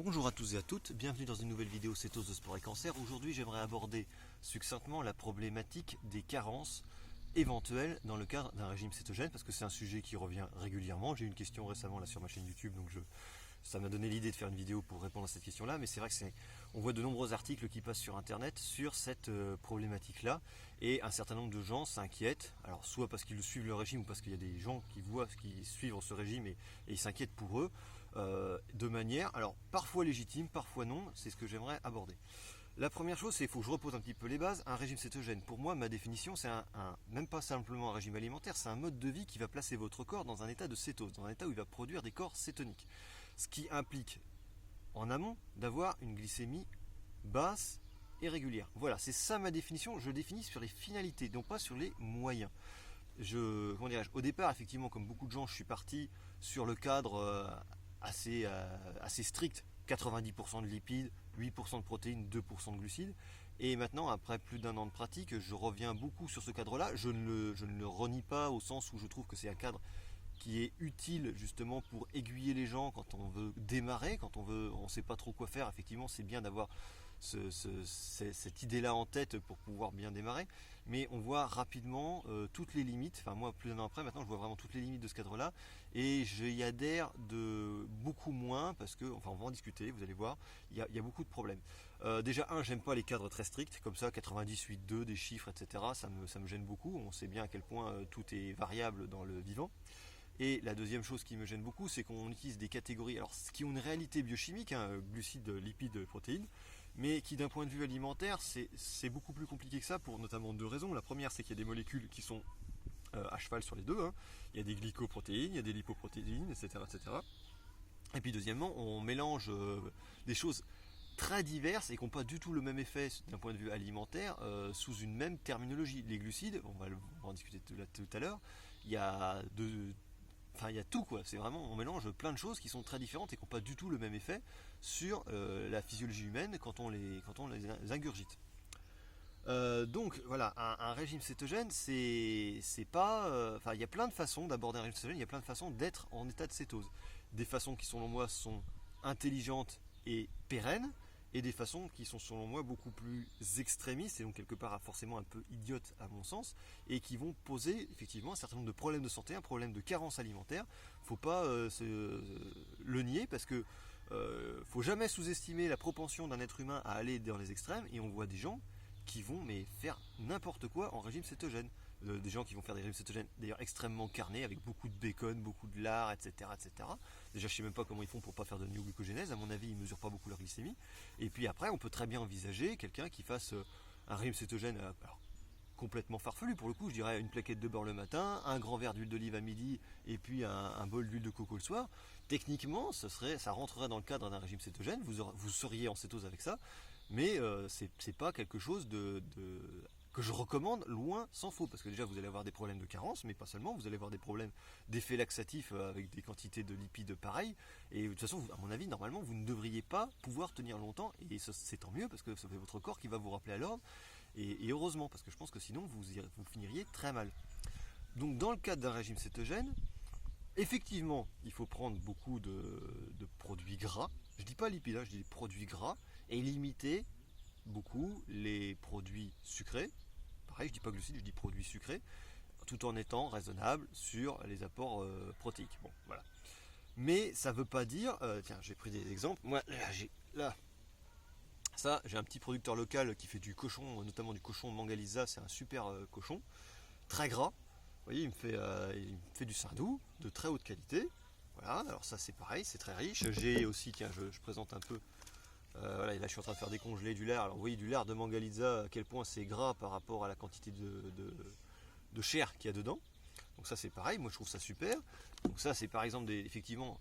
Bonjour à tous et à toutes, bienvenue dans une nouvelle vidéo Cétose de Sport et Cancer. Aujourd'hui j'aimerais aborder succinctement la problématique des carences éventuelles dans le cadre d'un régime cétogène, parce que c'est un sujet qui revient régulièrement. J'ai eu une question récemment là sur ma chaîne YouTube, donc ça m'a donné l'idée de faire une vidéo pour répondre à cette question-là, mais c'est vrai que on voit de nombreux articles qui passent sur internet sur cette problématique-là, et un certain nombre de gens s'inquiètent, alors soit parce qu'ils suivent le régime ou parce qu'il y a des gens qui suivent ce régime et ils s'inquiètent pour eux, de manière, alors parfois légitime, parfois non, c'est ce que j'aimerais aborder. La première chose, c'est qu'il faut que je repose un petit peu les bases. Un régime cétogène, pour moi, ma définition, c'est même pas simplement un régime alimentaire, c'est un mode de vie qui va placer votre corps dans un état de cétose, dans un état où il va produire des corps cétoniques. Ce qui implique, en amont, d'avoir une glycémie basse et régulière. Voilà, c'est ça ma définition. Je définis sur les finalités, donc pas sur les moyens. Au départ, effectivement, comme beaucoup de gens, je suis parti sur le cadre assez strict, 90% de lipides, 8% de protéines, 2% de glucides. Et maintenant, après plus d'un an de pratique, je reviens beaucoup sur ce cadre-là. Je ne le renie pas au sens où je trouve que c'est un cadre qui est utile justement pour aiguiller les gens quand on veut démarrer, quand on ne sait pas trop quoi faire. Effectivement, c'est bien d'avoir cette idée-là en tête pour pouvoir bien démarrer, mais on voit rapidement toutes les limites. Enfin, moi, plus d'un an après, maintenant, je vois vraiment toutes les limites de ce cadre-là, et j'y adhère de beaucoup moins parce que, enfin, on va en discuter, vous allez voir, il y a beaucoup de problèmes. Déjà, j'aime pas les cadres très stricts, comme ça, 90, 8, 2, des chiffres, etc. Ça me gêne beaucoup. On sait bien à quel point tout est variable dans le vivant. Et la deuxième chose qui me gêne beaucoup, c'est qu'on utilise des catégories, alors qui ont une réalité biochimique, glucides, lipides, protéines, mais qui d'un point de vue alimentaire, c'est beaucoup plus compliqué que ça pour notamment deux raisons. La première, c'est qu'il y a des molécules qui sont à cheval sur les deux. Il y a des glycoprotéines, il y a des lipoprotéines, etc., etc. Et puis deuxièmement, on mélange des choses très diverses et qui n'ont pas du tout le même effet d'un point de vue alimentaire sous une même terminologie. Les glucides, on va en discuter tout à l'heure, il y a tout quoi, c'est vraiment, on mélange plein de choses qui sont très différentes et qui n'ont pas du tout le même effet sur la physiologie humaine quand on les ingurgite. Donc voilà, un régime cétogène, c'est pas, il y a plein de façons d'aborder un régime cétogène, il y a plein de façons d'être en état de cétose. Des façons qui selon moi sont intelligentes et pérennes, et des façons qui sont selon moi beaucoup plus extrémistes et donc quelque part forcément un peu idiotes à mon sens, et qui vont poser effectivement un certain nombre de problèmes de santé, un problème de carence alimentaire. Faut pas le nier, parce que faut jamais sous-estimer la propension d'un être humain à aller dans les extrêmes, et on voit des gens qui vont faire n'importe quoi en régime cétogène. Des gens qui vont faire des régimes cétogènes d'ailleurs extrêmement carnés, avec beaucoup de bacon, beaucoup de lard, etc., etc. Déjà, je sais même pas comment ils font pour pas faire de néoglucogénèse. À mon avis, ils mesurent pas beaucoup leur glycémie. Et puis après, on peut très bien envisager quelqu'un qui fasse un régime cétogène alors, complètement farfelu pour le coup. Je dirais une plaquette de beurre le matin, un grand verre d'huile d'olive à midi, et puis un bol d'huile de coco le soir. Techniquement, ça rentrerait dans le cadre d'un régime cétogène. Vous seriez en cétose avec ça, mais c'est pas quelque chose que je recommande, loin s'en faut, parce que déjà vous allez avoir des problèmes de carence, mais pas seulement, vous allez avoir des problèmes d'effets laxatifs avec des quantités de lipides pareilles, et de toute façon, à mon avis, normalement, vous ne devriez pas pouvoir tenir longtemps, et c'est tant mieux, parce que c'est votre corps qui va vous rappeler à l'ordre, et heureusement, parce que je pense que sinon, vous finiriez très mal. Donc dans le cadre d'un régime cétogène, effectivement, il faut prendre beaucoup de produits gras, je dis pas lipides, je dis des produits gras, et limiter beaucoup les produits sucrés. Pareil, je dis pas glucides, je dis produits sucrés, tout en étant raisonnable sur les apports protéiques. Bon, voilà. Mais ça veut pas dire, tiens, j'ai pris des exemples. Moi, j'ai un petit producteur local qui fait du cochon, notamment du cochon Mangaliza. C'est un super cochon, très gras. Vous voyez, il me fait du sindou de très haute qualité. Voilà, alors ça c'est pareil, c'est très riche. J'ai aussi, tiens, je présente un peu. Voilà, et là je suis en train de faire décongeler du lard. Alors vous voyez du lard de Mangaliza, à quel point c'est gras par rapport à la quantité de chair qu'il y a dedans. Donc ça c'est pareil, moi je trouve ça super. Donc ça c'est par exemple effectivement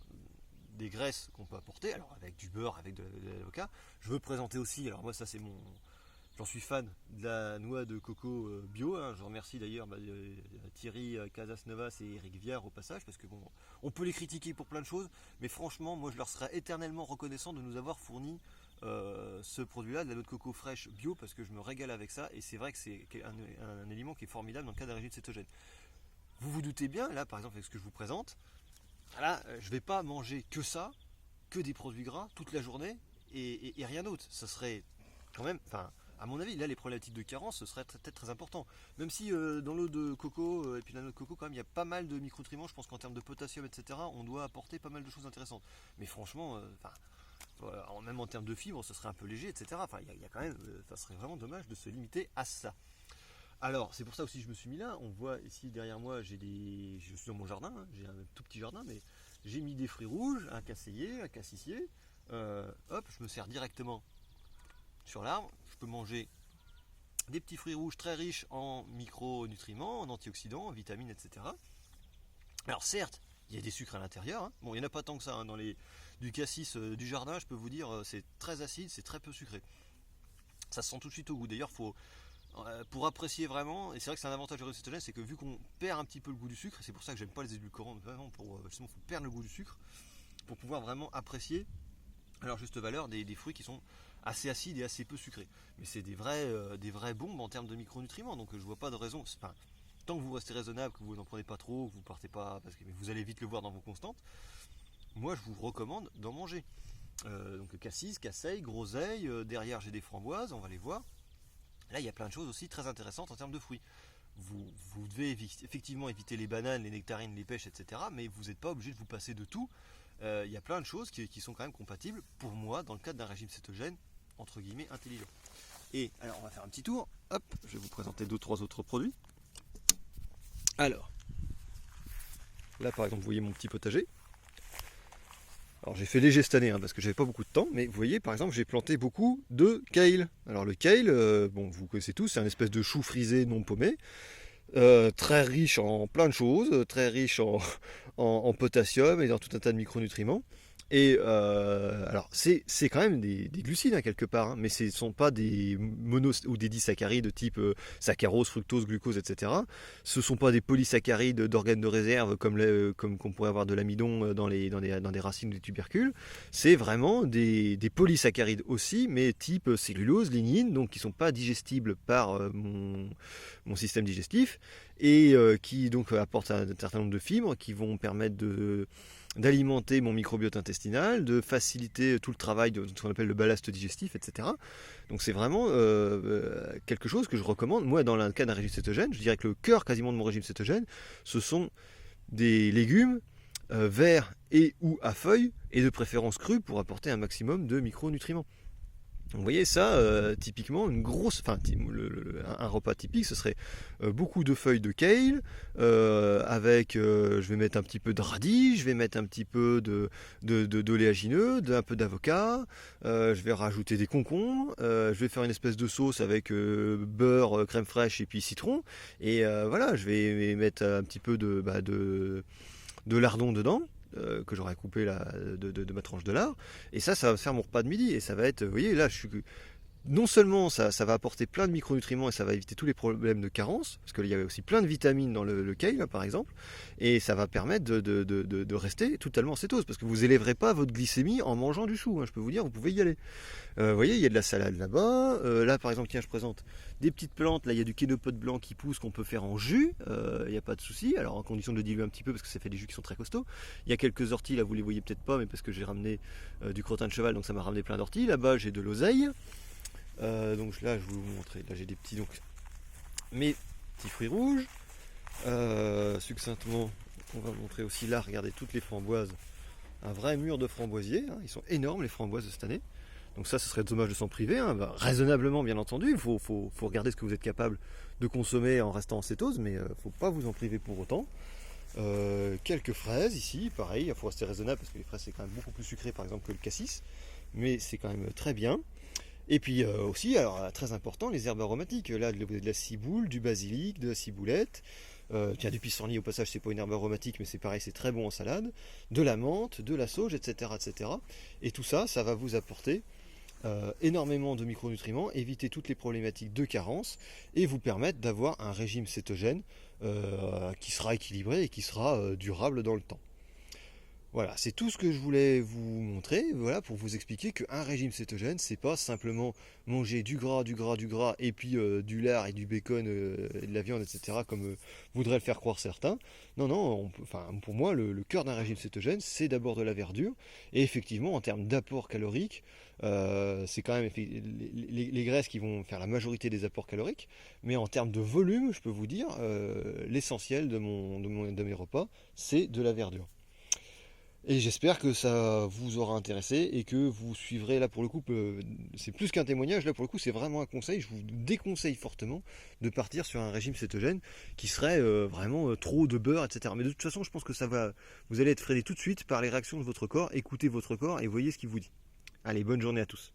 des graisses qu'on peut apporter, alors avec du beurre, avec de l'avocat. Je veux présenter aussi, alors moi ça c'est j'en suis fan de la noix de coco bio. Je remercie d'ailleurs Thierry Casasnovas et Eric Viard au passage, parce que bon, on peut les critiquer pour plein de choses, mais franchement, moi je leur serais éternellement reconnaissant de nous avoir fourni ce produit-là, de la noix de coco fraîche bio, parce que je me régale avec ça, et c'est vrai que c'est un élément qui est formidable dans le cas d'un régime cétogène. Vous vous doutez bien, là par exemple avec ce que je vous présente, là je ne vais pas manger que ça que des produits gras toute la journée et rien d'autre. Ça serait quand même, enfin, à mon avis, là, les problématiques de carence, ce serait peut-être très important. Même si dans l'eau de coco et puis la noix de coco, quand même, il y a pas mal de micronutriments. Je pense qu'en termes de potassium, etc., on doit apporter pas mal de choses intéressantes. Mais franchement, même en termes de fibres, ce serait un peu léger, etc. Enfin, il y a quand même, ça serait vraiment dommage de se limiter à ça. Alors, c'est pour ça aussi que je me suis mis là. On voit ici derrière moi, je suis dans mon jardin, hein, j'ai un tout petit jardin, mais j'ai mis des fruits rouges, un casseillier, un cassissier. Hop, je me sers directement sur l'arbre. Je peux manger des petits fruits rouges très riches en micronutriments, en antioxydants, en vitamines, etc. Alors certes, il y a des sucres à l'intérieur. Hein. Bon, il n'y en a pas tant que ça. Hein. Du cassis du jardin, je peux vous dire, c'est très acide, c'est très peu sucré. Ça se sent tout de suite au goût. D'ailleurs, pour apprécier vraiment, et c'est vrai que c'est un avantage du régime cétogène, c'est que vu qu'on perd un petit peu le goût du sucre, c'est pour ça que j'aime pas les édulcorants, vraiment justement, faut perdre le goût du sucre pour pouvoir vraiment apprécier à leur juste valeur des fruits qui sont assez acides et assez peu sucrés. Mais c'est des vraies bombes en termes de micronutriments, donc je vois pas de raison. Enfin, tant que vous restez raisonnable, que vous n'en prenez pas trop, que vous partez pas, parce que vous allez vite le voir dans vos constantes, moi je vous recommande d'en manger. Donc cassis, casseille, groseille, derrière j'ai des framboises, on va les voir. Là, il y a plein de choses aussi très intéressantes en termes de fruits. Vous devez effectivement éviter les bananes, les nectarines, les pêches, etc. Mais vous n'êtes pas obligé de vous passer de tout. Il y a plein de choses qui sont quand même compatibles, pour moi, dans le cadre d'un régime cétogène, entre guillemets, intelligent. Et alors, on va faire un petit tour. Hop, je vais vous présenter 2-3 autres produits. Alors, là, par exemple, vous voyez mon petit potager. Alors j'ai fait léger cette année parce que j'avais pas beaucoup de temps, mais vous voyez par exemple j'ai planté beaucoup de kale. Alors le kale, bon vous connaissez tous, c'est un espèce de chou frisé non paumé, très riche en plein de choses, très riche en potassium et dans tout un tas de micronutriments. Et alors c'est quand même des glucides hein, quelque part, hein, mais ce ne sont pas des monos ou des disaccharides de type saccharose, fructose, glucose, etc. Ce ne sont pas des polysaccharides d'organes de réserve comme qu'on pourrait avoir de l'amidon dans des racines ou des tubercules. C'est vraiment des polysaccharides aussi, mais type cellulose, lignine, donc qui ne sont pas digestibles par mon système digestif et qui donc apportent un certain nombre de fibres qui vont permettre d'alimenter mon microbiote intestinal, de faciliter tout le travail de ce qu'on appelle le ballast digestif, etc. Donc c'est vraiment quelque chose que je recommande. Moi, dans le cas d'un régime cétogène, je dirais que le cœur quasiment de mon régime cétogène, ce sont des légumes verts et ou à feuilles, et de préférence crus pour apporter un maximum de micronutriments. Vous voyez ça, typiquement une grosse, un repas typique, ce serait beaucoup de feuilles de kale, avec, je vais mettre un petit peu de radis, je vais mettre un petit peu d'oléagineux, un peu d'avocat, je vais rajouter des concombres, je vais faire une espèce de sauce avec beurre, crème fraîche et puis citron, et voilà, je vais mettre un petit peu de lardon dedans. Que j'aurais coupé là, de ma tranche de lard, et ça va faire mon repas de midi, et ça va être, vous voyez là non seulement ça va apporter plein de micronutriments et ça va éviter tous les problèmes de carence, parce qu'il y a aussi plein de vitamines dans le kale par exemple, et ça va permettre de rester totalement en cétose, parce que vous élèverez pas votre glycémie en mangeant du chou, hein, je peux vous dire, vous pouvez y aller. Vous voyez, il y a de la salade là-bas, là par exemple, tiens, je présente des petites plantes, là il y a du kénopote blanc qui pousse, qu'on peut faire en jus, il n'y a pas de souci, alors en condition de le diluer un petit peu, parce que ça fait des jus qui sont très costauds. Il y a quelques orties, là vous les voyez peut-être pas, mais parce que j'ai ramené du crottin de cheval, donc ça m'a ramené plein d'orties. Là-bas j'ai de l'oseille. Donc là je vais vous montrer, là j'ai des petits, donc mes petits fruits rouges, succinctement on va montrer aussi là, regardez toutes les framboises, un vrai mur de framboisiers, hein, ils sont énormes les framboises de cette année, donc ça ce serait dommage de s'en priver, hein, raisonnablement bien entendu, il faut regarder ce que vous êtes capable de consommer en restant en cétose, mais faut pas vous en priver pour autant. Quelques fraises ici, pareil, il faut rester raisonnable parce que les fraises c'est quand même beaucoup plus sucré par exemple que le cassis, mais c'est quand même très bien. Et puis aussi, alors très important, les herbes aromatiques. Là, de la ciboule, du basilic, de la ciboulette. Tiens, du pissenlit au passage, c'est pas une herbe aromatique, mais c'est pareil, c'est très bon en salade. De la menthe, de la sauge, etc., etc. Et tout ça, ça va vous apporter énormément de micronutriments, éviter toutes les problématiques de carence et vous permettre d'avoir un régime cétogène qui sera équilibré et qui sera durable dans le temps. Voilà, c'est tout ce que je voulais vous montrer, voilà, pour vous expliquer qu'un régime cétogène, c'est pas simplement manger du gras, et puis du lard et du bacon et de la viande, etc., comme voudraient le faire croire certains. Non, non, enfin, pour moi, le cœur d'un régime cétogène, c'est d'abord de la verdure. Et effectivement, en termes d'apport calorique, c'est quand même les graisses qui vont faire la majorité des apports caloriques. Mais en termes de volume, je peux vous dire, l'essentiel de mes repas, c'est de la verdure. Et j'espère que ça vous aura intéressé et que vous suivrez, là pour le coup, c'est plus qu'un témoignage, là pour le coup c'est vraiment un conseil, je vous déconseille fortement de partir sur un régime cétogène qui serait vraiment trop de beurre, etc. Mais de toute façon je pense que vous allez être freiné tout de suite par les réactions de votre corps, écoutez votre corps et voyez ce qu'il vous dit. Allez, bonne journée à tous.